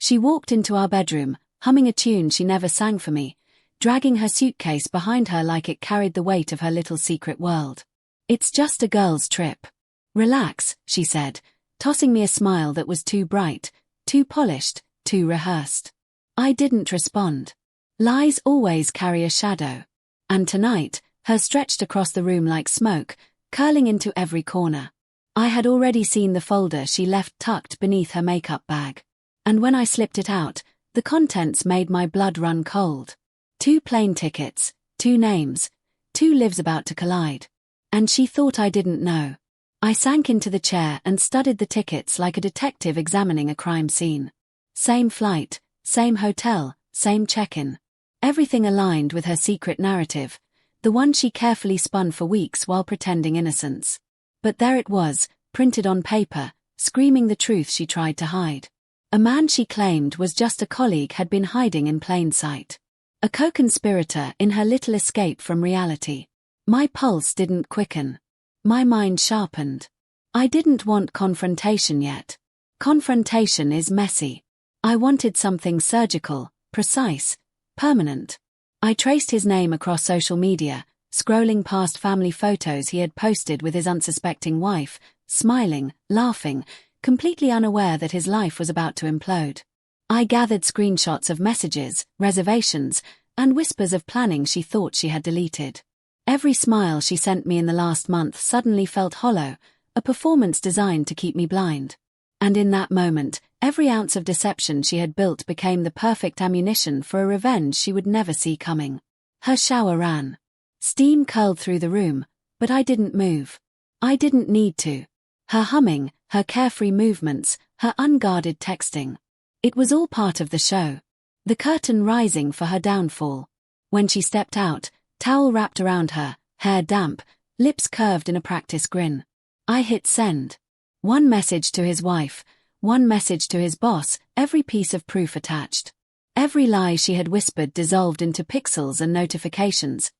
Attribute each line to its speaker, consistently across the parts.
Speaker 1: She walked into our bedroom, humming a tune she never sang for me, dragging her suitcase behind her like it carried the weight of her little secret world. "It's just a girl's trip. Relax," she said, tossing me a smile that was too bright, too polished, too rehearsed. I didn't respond. Lies always carry a shadow. And tonight, hers stretched across the room like smoke, curling into every corner. I had already seen the folder she left tucked beneath her makeup bag. And when I slipped it out, the contents made my blood run cold. 2 plane tickets, 2 names, 2 lives about to collide. And she thought I didn't know. I sank into the chair and studied the tickets like a detective examining a crime scene. Same flight, same hotel, same check-in. Everything aligned with her secret narrative, the one she carefully spun for weeks while pretending innocence. But there it was, printed on paper, screaming the truth she tried to hide. A man she claimed was just a colleague had been hiding in plain sight. A co-conspirator in her little escape from reality. My pulse didn't quicken. My mind sharpened. I didn't want confrontation yet. Confrontation is messy. I wanted something surgical, precise, permanent. I traced his name across social media, scrolling past family photos he had posted with his unsuspecting wife, smiling, laughing, completely unaware that his life was about to implode. I gathered screenshots of messages, reservations, and whispers of planning she thought she had deleted. Every smile she sent me in the last month suddenly felt hollow, a performance designed to keep me blind. And in that moment, every ounce of deception she had built became the perfect ammunition for a revenge she would never see coming. Her shower ran. Steam curled through the room, but I didn't move. I didn't need to. Her humming, her carefree movements, her unguarded texting. It was all part of the show. The curtain rising for her downfall. When she stepped out, towel wrapped around her, hair damp, lips curved in a practice grin. I hit send. 1 message to his wife, 1 message to his boss, every piece of proof attached. Every lie she had whispered dissolved into pixels and notifications,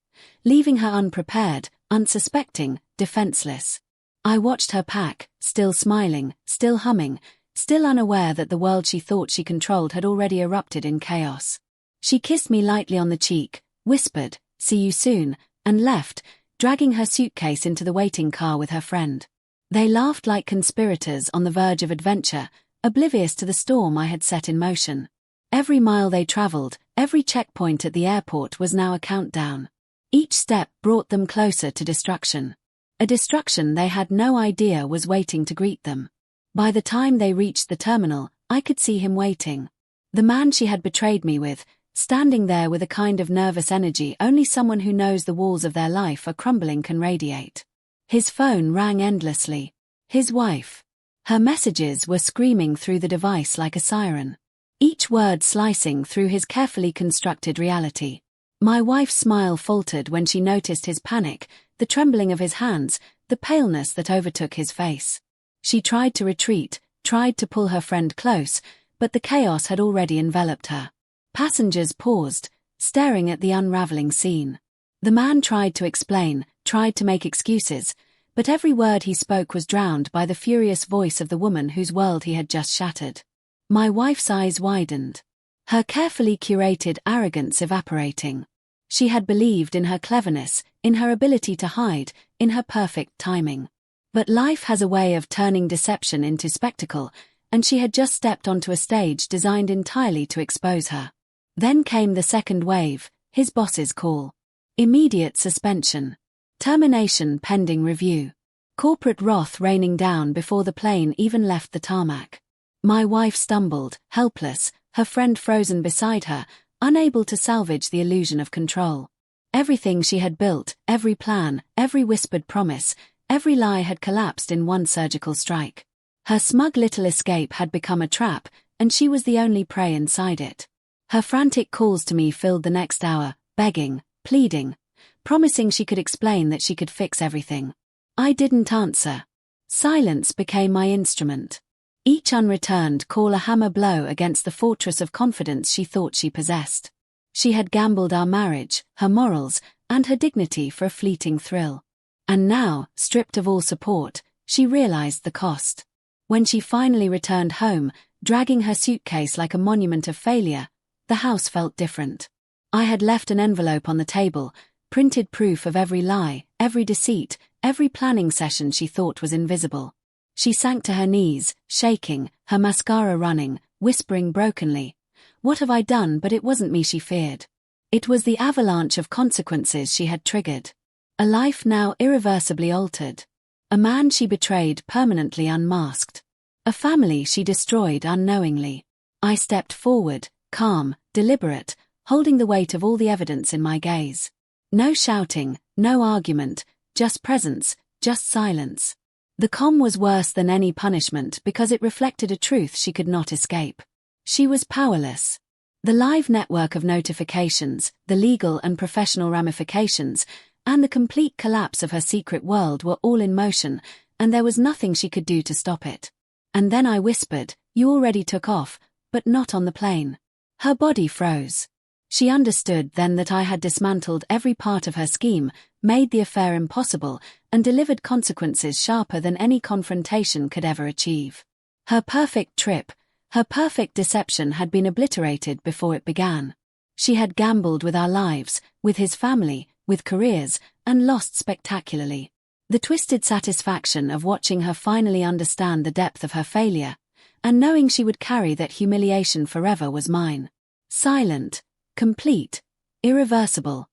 Speaker 1: leaving her unprepared, unsuspecting, defenseless. I watched her pack, still smiling, still humming, still unaware that the world she thought she controlled had already erupted in chaos. She kissed me lightly on the cheek, whispered, "See you soon," and left, dragging her suitcase into the waiting car with her friend. They laughed like conspirators on the verge of adventure, oblivious to the storm I had set in motion. Every mile they traveled, every checkpoint at the airport was now a countdown. Each step brought them closer to destruction. A destruction they had no idea was waiting to greet them. By the time they reached the terminal, I could see him waiting. The man she had betrayed me with, standing there with a kind of nervous energy only someone who knows the walls of their life are crumbling can radiate. His phone rang endlessly. His wife. Her messages were screaming through the device like a siren. Each word slicing through his carefully constructed reality. My wife's smile faltered when she noticed his panic, the trembling of his hands, the paleness that overtook his face. She tried to retreat, tried to pull her friend close, but the chaos had already enveloped her. Passengers paused, staring at the unraveling scene. The man tried to explain, tried to make excuses, but every word he spoke was drowned by the furious voice of the woman whose world he had just shattered. My wife's eyes widened. Her carefully curated arrogance evaporating. She had believed in her cleverness, in her ability to hide, in her perfect timing. But life has a way of turning deception into spectacle, and she had just stepped onto a stage designed entirely to expose her. Then came the second wave, his boss's call. Immediate suspension. Termination pending review. Corporate wrath raining down before the plane even left the tarmac. My wife stumbled, helpless, her friend frozen beside her, unable to salvage the illusion of control. Everything she had built, every plan, every whispered promise, every lie had collapsed in one surgical strike. Her smug little escape had become a trap, and she was the only prey inside it. Her frantic calls to me filled the next hour, begging, pleading, promising she could explain that she could fix everything. I didn't answer. Silence became my instrument. Each unreturned call a hammer blow against the fortress of confidence she thought she possessed. She had gambled our marriage, her morals, and her dignity for a fleeting thrill. And now, stripped of all support, she realized the cost. When she finally returned home, dragging her suitcase like a monument of failure, the house felt different. I had left an envelope on the table, printed proof of every lie, every deceit, every planning session she thought was invisible. She sank to her knees, shaking, her mascara running, whispering brokenly, "What have I done?" But it wasn't me she feared. It was the avalanche of consequences she had triggered. A life now irreversibly altered. A man she betrayed permanently unmasked. A family she destroyed unknowingly. I stepped forward, calm, deliberate, holding the weight of all the evidence in my gaze. No shouting, no argument, just presence, just silence. The calm was worse than any punishment because it reflected a truth she could not escape. She was powerless. The live network of notifications, the legal and professional ramifications, and the complete collapse of her secret world were all in motion, and there was nothing she could do to stop it. And then I whispered, "You already took off, but not on the plane." Her body froze. She understood then that I had dismantled every part of her scheme, made the affair impossible, and delivered consequences sharper than any confrontation could ever achieve. Her perfect trip, her perfect deception had been obliterated before it began. She had gambled with our lives, with his family, with careers, and lost spectacularly. The twisted satisfaction of watching her finally understand the depth of her failure, and knowing she would carry that humiliation forever was mine. Silent, complete, irreversible.